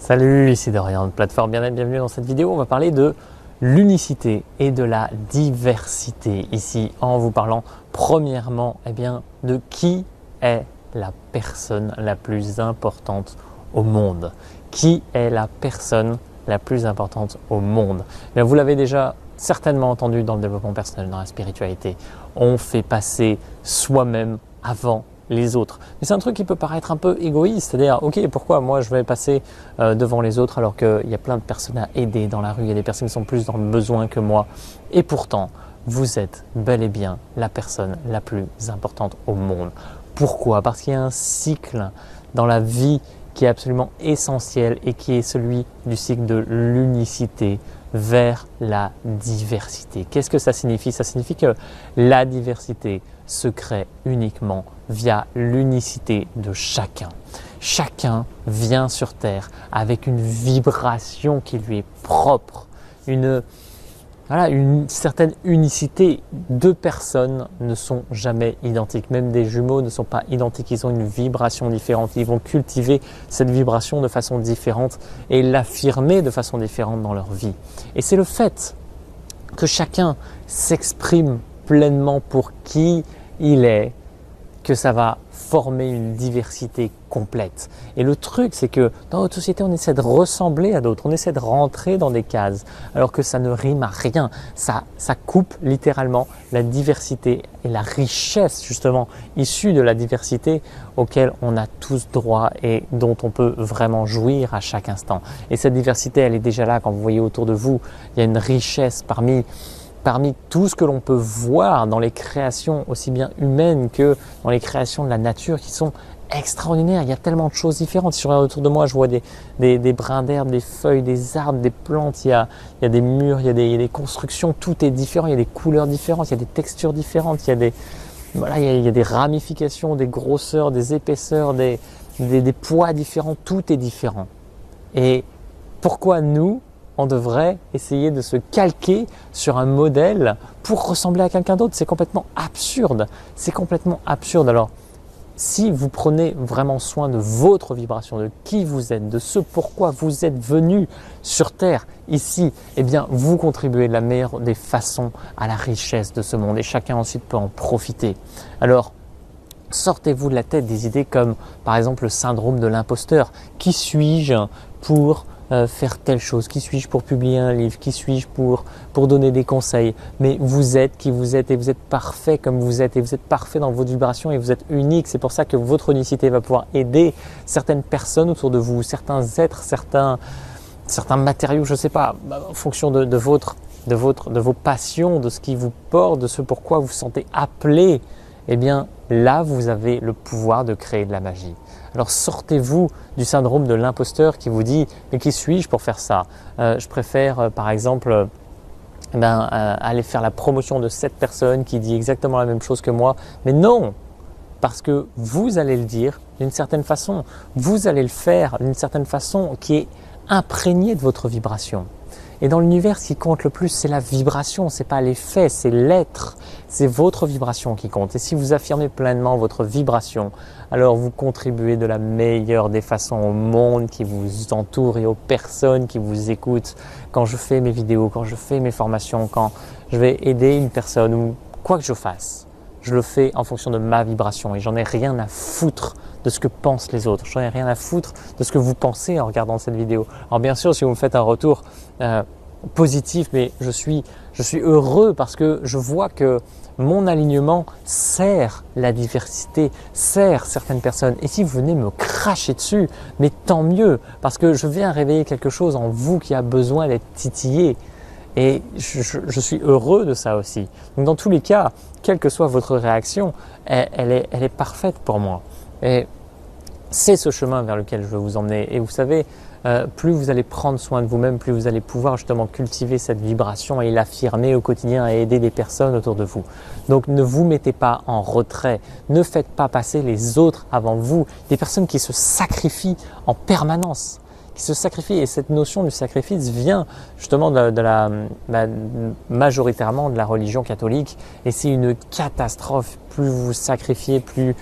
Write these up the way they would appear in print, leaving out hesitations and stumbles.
Salut, ici Dorian de Plateforme Bien-être. Bienvenue dans cette vidéo. On va parler de l'unicité et de la diversité ici en vous parlant premièrement de qui est la personne la plus importante au monde. Qui est la personne la plus importante au monde? Vous l'avez déjà certainement entendu dans le développement personnel, dans la spiritualité. On fait passer soi-même avant les autres. Mais c'est un truc qui peut paraître un peu égoïste, c'est-à-dire, ok, pourquoi moi je vais passer devant les autres alors qu'il y a plein de personnes à aider dans la rue, il y a des personnes qui sont plus dans le besoin que moi. Et pourtant, vous êtes bel et bien la personne la plus importante au monde. Pourquoi? Parce qu'il y a un cycle dans la vie qui est absolument essentiel et qui est celui du cycle de l'unicité vers la diversité. Qu'est-ce que ça signifie? Ça signifie que la diversité se crée uniquement via l'unicité de chacun. Chacun vient sur Terre avec une vibration qui lui est propre, une certaine unicité. Deux personnes ne sont jamais identiques, même des jumeaux ne sont pas identiques, ils ont une vibration différente, ils vont cultiver cette vibration de façon différente et l'affirmer de façon différente dans leur vie. Et c'est le fait que chacun s'exprime pleinement pour qui il est que ça va former une diversité complète. Et le truc, c'est que dans notre société, on essaie de ressembler à d'autres, on essaie de rentrer dans des cases, alors que ça ne rime à rien. Ça coupe littéralement la diversité et la richesse justement issue de la diversité auquel on a tous droit et dont on peut vraiment jouir à chaque instant. Et cette diversité, elle est déjà là quand vous voyez autour de vous. Il y a une richesse parmi tout ce que l'on peut voir dans les créations aussi bien humaines que dans les créations de la nature qui sont extraordinaires. Il y a tellement de choses différentes. Si je regarde autour de moi, je vois des brins d'herbe, des feuilles, des arbres, des plantes, il y a des murs, il y a des constructions, tout est différent, il y a des couleurs différentes, il y a des textures différentes, il y a des ramifications, des grosseurs, des épaisseurs, des poids différents, tout est différent. Et pourquoi nous, on devrait essayer de se calquer sur un modèle pour ressembler à quelqu'un d'autre? C'est complètement absurde. C'est complètement absurde. Alors, si vous prenez vraiment soin de votre vibration, de qui vous êtes, de ce pourquoi vous êtes venu sur Terre, ici, vous contribuez de la meilleure des façons à la richesse de ce monde et chacun ensuite peut en profiter. Alors, sortez-vous de la tête des idées comme, par exemple, le syndrome de l'imposteur. Qui suis-je pour faire telle chose? Qui suis-je pour publier un livre? Qui suis-je pour donner des conseils? Mais vous êtes qui vous êtes et vous êtes parfait comme vous êtes et vous êtes parfait dans votre vibration et vous êtes unique. C'est pour ça que votre unicité va pouvoir aider certaines personnes autour de vous, certains êtres, certains matériaux, je ne sais pas, en fonction de vos passions, de ce qui vous porte, de ce pourquoi vous vous sentez appelé. Là, vous avez le pouvoir de créer de la magie. Alors sortez-vous du syndrome de l'imposteur qui vous dit « mais qui suis-je pour faire ça ?» Je préfère par exemple aller faire la promotion de cette personne qui dit exactement la même chose que moi. Mais non, parce que vous allez le dire d'une certaine façon, vous allez le faire d'une certaine façon qui est imprégnée de votre vibration. Et dans l'univers, ce qui compte le plus, c'est la vibration, ce n'est pas les faits, c'est l'être, c'est votre vibration qui compte. Et si vous affirmez pleinement votre vibration, alors vous contribuez de la meilleure des façons au monde qui vous entoure et aux personnes qui vous écoutent. Quand je fais mes vidéos, quand je fais mes formations, quand je vais aider une personne ou quoi que je fasse, je le fais en fonction de ma vibration et j'en ai rien à foutre de ce que pensent les autres. J'en ai rien à foutre de ce que vous pensez en regardant cette vidéo. Alors bien sûr, si vous me faites un retour positif, mais je suis heureux parce que je vois que mon alignement sert la diversité, sert certaines personnes. Et si vous venez me cracher dessus, mais tant mieux, parce que je viens réveiller quelque chose en vous qui a besoin d'être titillé. Et je suis heureux de ça aussi. Donc dans tous les cas, quelle que soit votre réaction, elle est parfaite pour moi. Et c'est ce chemin vers lequel je veux vous emmener. Et vous savez, plus vous allez prendre soin de vous-même, plus vous allez pouvoir justement cultiver cette vibration et l'affirmer au quotidien et aider des personnes autour de vous. Donc ne vous mettez pas en retrait, ne faites pas passer les autres avant vous, des personnes qui se sacrifient en permanence. Qui se sacrifient. Et cette notion du sacrifice vient justement majoritairement de la religion catholique et c'est une catastrophe. Plus vous vous sacrifiez, plus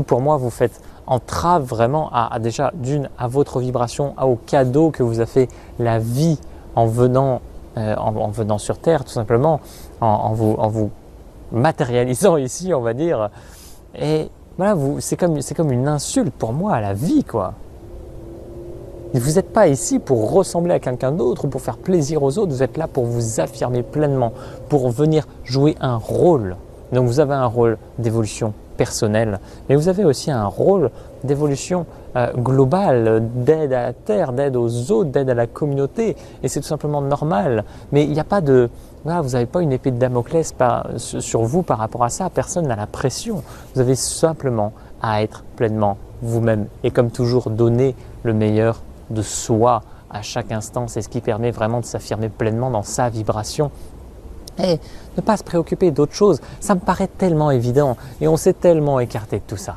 pour moi vous faites entrave vraiment déjà à votre vibration, au cadeau que vous a fait la vie en venant sur Terre, tout simplement, en vous matérialisant ici, on va dire. Et voilà, c'est comme une insulte pour moi à la vie, quoi. Vous n'êtes pas ici pour ressembler à quelqu'un d'autre ou pour faire plaisir aux autres, vous êtes là pour vous affirmer pleinement, pour venir jouer un rôle. Donc vous avez un rôle d'évolution personnelle, mais vous avez aussi un rôle d'évolution globale, d'aide à la Terre, d'aide aux autres, d'aide à la communauté, et c'est tout simplement normal. Mais il n'y a pas de... Voilà, vous n'avez pas une épée de Damoclès sur vous par rapport à ça, personne n'a la pression. Vous avez simplement à être pleinement vous-même et comme toujours donner le meilleur de soi à chaque instant. C'est ce qui permet vraiment de s'affirmer pleinement dans sa vibration et ne pas se préoccuper d'autre chose. Ça me paraît tellement évident et on s'est tellement écarté de tout ça.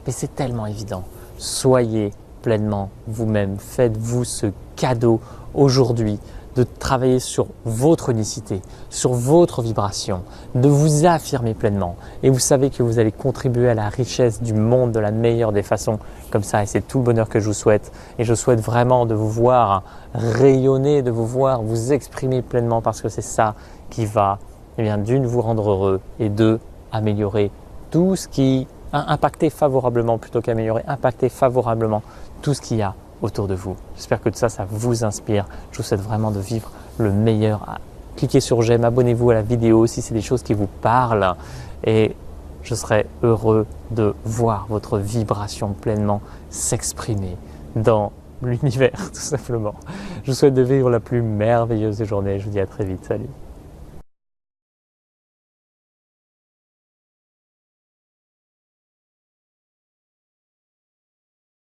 Mais c'est tellement évident. Soyez pleinement vous-même. Faites-vous ce cadeau aujourd'hui de travailler sur votre unicité, sur votre vibration, de vous affirmer pleinement. Et vous savez que vous allez contribuer à la richesse du monde de la meilleure des façons comme ça. Et c'est tout le bonheur que je vous souhaite. Et je souhaite vraiment de vous voir rayonner, de vous voir vous exprimer pleinement parce que c'est ça qui va, d'une, vous rendre heureux et deux, améliorer tout ce qui a impacté favorablement plutôt qu'améliorer, impacter favorablement tout ce qu'il y a autour de vous. J'espère que tout ça, ça vous inspire. Je vous souhaite vraiment de vivre le meilleur. Cliquez sur j'aime, abonnez-vous à la vidéo si c'est des choses qui vous parlent et je serai heureux de voir votre vibration pleinement s'exprimer dans l'univers tout simplement. Je vous souhaite de vivre la plus merveilleuse des journées. Je vous dis à très vite. Salut.